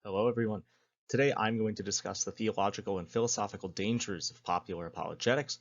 Hello, everyone. Today I'm going to discuss the theological and philosophical dangers of popular apologetics.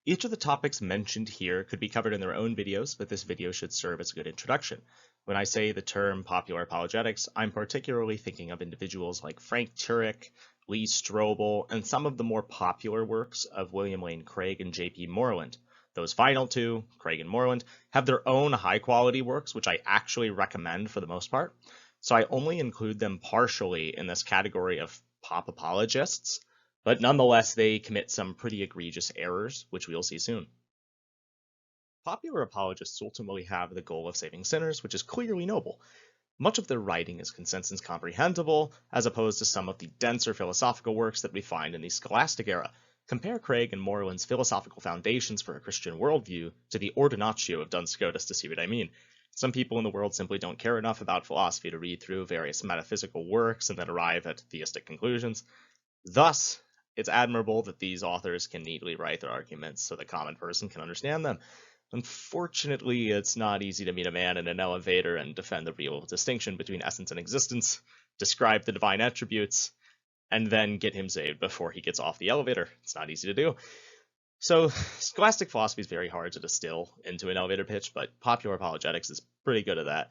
Each of the topics mentioned here could be covered in their own videos, but this video should serve as a good introduction. When I say the term popular apologetics, I'm particularly thinking of individuals like Frank Turek, Lee Strobel, and some of the more popular works of William Lane Craig and J.P. Moreland. Those final two, Craig and Moreland, have their own high-quality works, which I actually recommend for the most part. So I only include them partially in this category of pop apologists, but nonetheless they commit some pretty egregious errors, which we'll see soon. Popular apologists ultimately have the goal of saving sinners, which is clearly noble. Much of their writing is consensus comprehensible, as opposed to some of the denser philosophical works that we find in the Scholastic era. Compare Craig and Moreland's Philosophical Foundations for a Christian Worldview to the Ordinatio of Duns Scotus to see what I mean. Some people in the world simply don't care enough about philosophy to read through various metaphysical works and then arrive at theistic conclusions. Thus, it's admirable that these authors can neatly write their arguments so the common person can understand them. Unfortunately, it's not easy to meet a man in an elevator and defend the real distinction between essence and existence, describe the divine attributes, and then get him saved before he gets off the elevator. It's not easy to do. So, scholastic philosophy is very hard to distill into an elevator pitch, but popular apologetics is pretty good at that.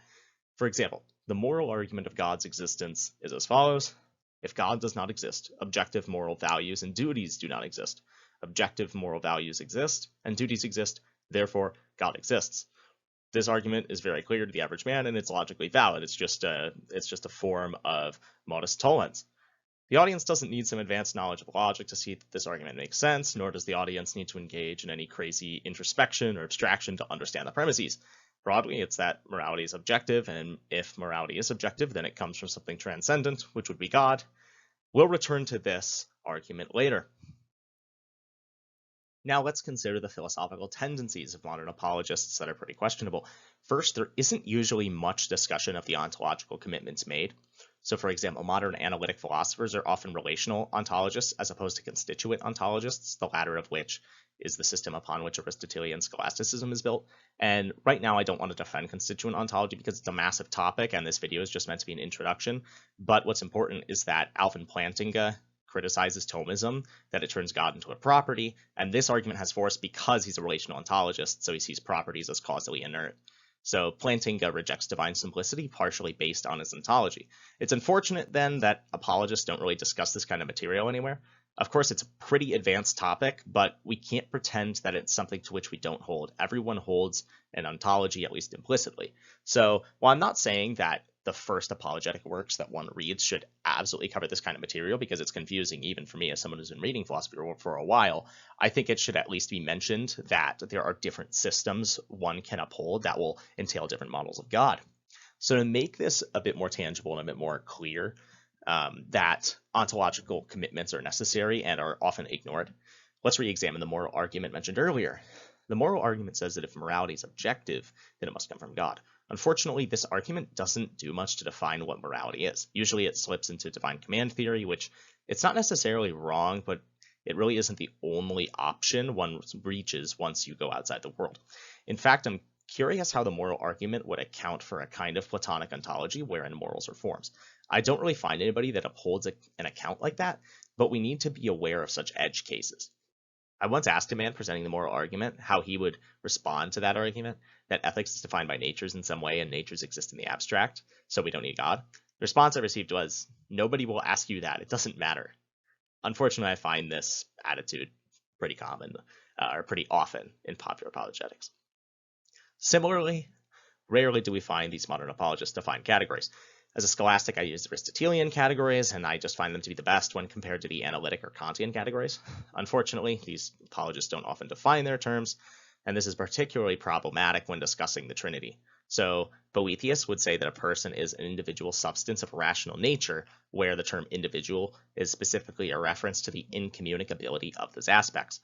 For example, the moral argument of God's existence is as follows. If God does not exist, objective moral values and duties do not exist. Objective moral values exist, and duties exist, therefore God exists. This argument is very clear to the average man, and it's logically valid. It's just a form of modus tollens. The audience doesn't need some advanced knowledge of logic to see that this argument makes sense, nor does the audience need to engage in any crazy introspection or abstraction to understand the premises. Broadly, it's that morality is objective, and if morality is objective, then it comes from something transcendent, which would be God. We'll return to this argument later. Now let's consider the philosophical tendencies of modern apologists that are pretty questionable. First, there isn't usually much discussion of the ontological commitments made. So for example, modern analytic philosophers are often relational ontologists as opposed to constituent ontologists, the latter of which is the system upon which Aristotelian scholasticism is built. And right now I don't want to defend constituent ontology because it's a massive topic and this video is just meant to be an introduction. But what's important is that Alvin Plantinga criticizes Thomism, that it turns God into a property, and this argument has force because he's a relational ontologist, so he sees properties as causally inert. So Plantinga rejects divine simplicity partially based on his ontology. It's unfortunate then that apologists don't really discuss this kind of material anywhere. Of course, it's a pretty advanced topic, but we can't pretend that it's something to which we don't hold. Everyone holds an ontology, at least implicitly. So while I'm not saying that the first apologetic works that one reads should absolutely cover this kind of material because it's confusing even for me as someone who's been reading philosophy for a while, I think it should at least be mentioned that there are different systems one can uphold that will entail different models of God. So to make this a bit more tangible and a bit more clear, that ontological commitments are necessary and are often ignored, let's re-examine the moral argument mentioned earlier. The moral argument says that if morality is objective, then it must come from God. Unfortunately, this argument doesn't do much to define what morality is. Usually it slips into divine command theory, which it's not necessarily wrong, but it really isn't the only option one reaches once you go outside the world. In fact, I'm curious how the moral argument would account for a kind of Platonic ontology wherein morals are forms. I don't really find anybody that upholds an account like that, but we need to be aware of such edge cases. I once asked a man presenting the moral argument how he would respond to that argument, that ethics is defined by natures in some way and natures exist in the abstract, so we don't need God. The response I received was, nobody will ask you that, it doesn't matter. Unfortunately, I find this attitude pretty common, or pretty often in popular apologetics. Similarly, rarely do we find these modern apologists define categories. As a scholastic, I use Aristotelian categories, and I just find them to be the best when compared to the analytic or Kantian categories. Unfortunately, these apologists don't often define their terms, and this is particularly problematic when discussing the Trinity. So Boethius would say that a person is an individual substance of rational nature, where the term individual is specifically a reference to the incommunicability of those aspects.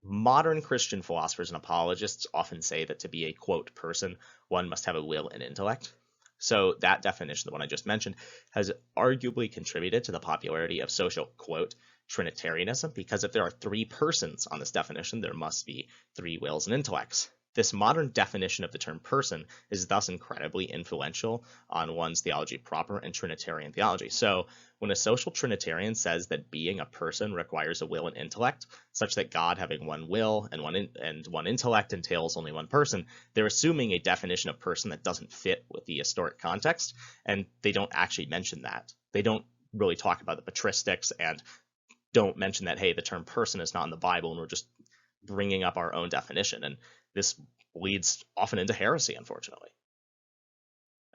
Modern Christian philosophers and apologists often say that to be a, quote, person, one must have a will and intellect. So that definition, the one I just mentioned, has arguably contributed to the popularity of social, quote, Trinitarianism, because if there are three persons on this definition, there must be three wills and intellects. This modern definition of the term person is thus incredibly influential on one's theology proper and Trinitarian theology. So when a social Trinitarian says that being a person requires a will and intellect, such that God having one will and one intellect entails only one person, they're assuming a definition of person that doesn't fit with the historic context, and they don't actually mention that. They don't really talk about the patristics and don't mention that, hey, the term person is not in the Bible and we're just bringing up our own definition. And this leads often into heresy, unfortunately.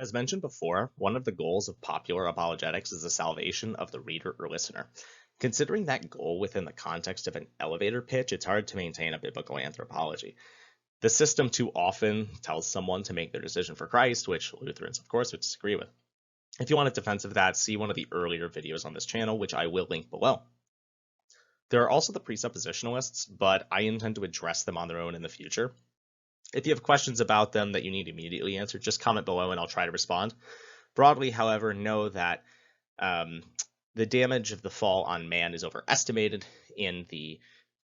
As mentioned before, one of the goals of popular apologetics is the salvation of the reader or listener. Considering that goal within the context of an elevator pitch, it's hard to maintain a biblical anthropology. The system too often tells someone to make their decision for Christ, which Lutherans, of course, would disagree with. If you want a defense of that, see one of the earlier videos on this channel, which I will link below. There are also the presuppositionalists, but I intend to address them on their own in the future. If you have questions about them that you need immediately answered, just comment below and I'll try to respond. Broadly, however, know that the damage of the fall on man is overestimated in the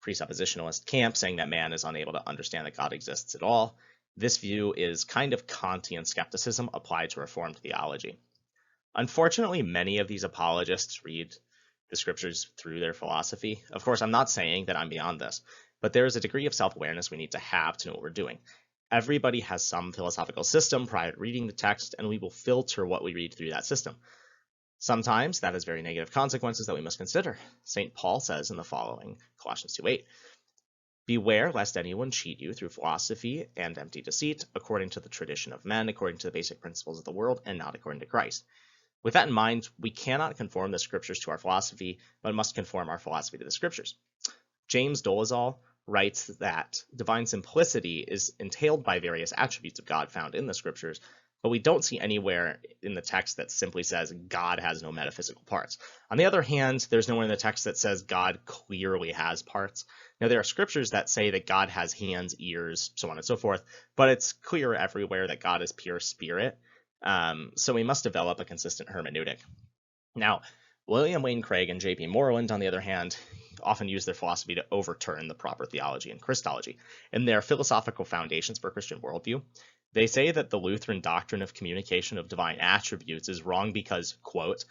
presuppositionalist camp, saying that man is unable to understand that God exists at all. This view is kind of Kantian skepticism applied to Reformed theology. Unfortunately, many of these apologists read the scriptures through their philosophy. Of course, I'm not saying that I'm beyond this, but there is a degree of self-awareness we need to have to know what we're doing. Everybody has some philosophical system prior to reading the text, and we will filter what we read through that system. Sometimes that has very negative consequences that we must consider. St. Paul says in the following, Colossians 2:8, "Beware lest anyone cheat you through philosophy and empty deceit, according to the tradition of men, according to the basic principles of the world, and not according to Christ." With that in mind, we cannot conform the scriptures to our philosophy, but must conform our philosophy to the scriptures. James Dolezal writes that divine simplicity is entailed by various attributes of God found in the scriptures, but we don't see anywhere in the text that simply says God has no metaphysical parts. On the other hand, there's nowhere in the text that says God clearly has parts. Now, there are scriptures that say that God has hands, ears, so on and so forth, but it's clear everywhere that God is pure spirit. So we must develop a consistent hermeneutic. Now, William Lane Craig and J.P. Moreland, on the other hand, often use their philosophy to overturn the proper theology and Christology. In their Philosophical Foundations for Christian Worldview, they say that the Lutheran doctrine of communication of divine attributes is wrong because, quote,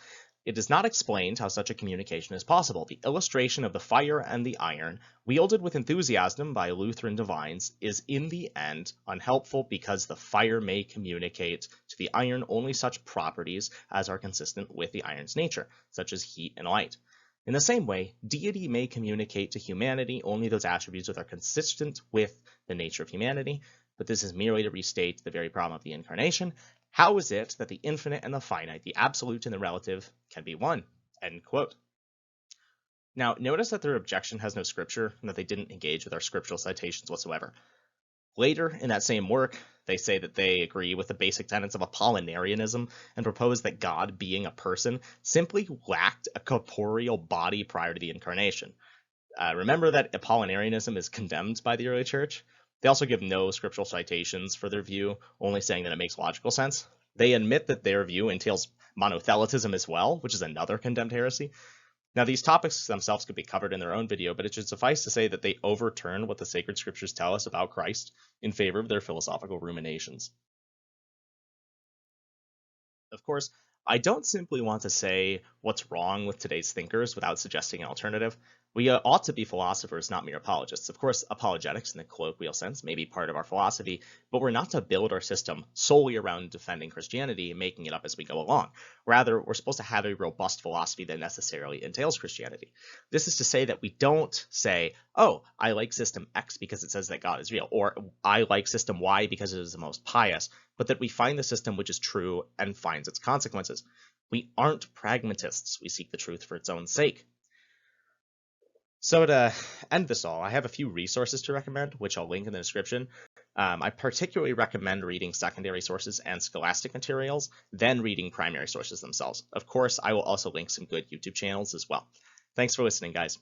"It is not explained how such a communication is possible. The illustration of the fire and the iron, wielded with enthusiasm by Lutheran divines, is in the end unhelpful because the fire may communicate to the iron only such properties as are consistent with the iron's nature, such as heat and light. In the same way, deity may communicate to humanity only those attributes that are consistent with the nature of humanity, but this is merely to restate the very problem of the incarnation. How is it that the infinite and the finite, the absolute and the relative, can be one?" End quote. Now, notice that their objection has no scripture and that they didn't engage with our scriptural citations whatsoever. Later, in that same work, they say that they agree with the basic tenets of Apollinarianism and propose that God, being a person, simply lacked a corporeal body prior to the incarnation. Remember that Apollinarianism is condemned by the early church? They also give no scriptural citations for their view, only saying that it makes logical sense. They admit that their view entails monothelitism as well, which is another condemned heresy. Now, these topics themselves could be covered in their own video, but it should suffice to say that they overturn what the sacred scriptures tell us about Christ in favor of their philosophical ruminations. Of course, I don't simply want to say what's wrong with today's thinkers without suggesting an alternative. We ought to be philosophers, not mere apologists. Of course, apologetics in the colloquial sense may be part of our philosophy, but we're not to build our system solely around defending Christianity and making it up as we go along. Rather, we're supposed to have a robust philosophy that necessarily entails Christianity. This is to say that we don't say, oh, I like system X because it says that God is real, or I like system Y because it is the most pious, but that we find the system which is true and finds its consequences. We aren't pragmatists. We seek the truth for its own sake. So to end this all, I have a few resources to recommend, which I'll link in the description. I particularly recommend reading secondary sources and scholastic materials, then reading primary sources themselves. Of course, I will also link some good YouTube channels as well. Thanks for listening, guys.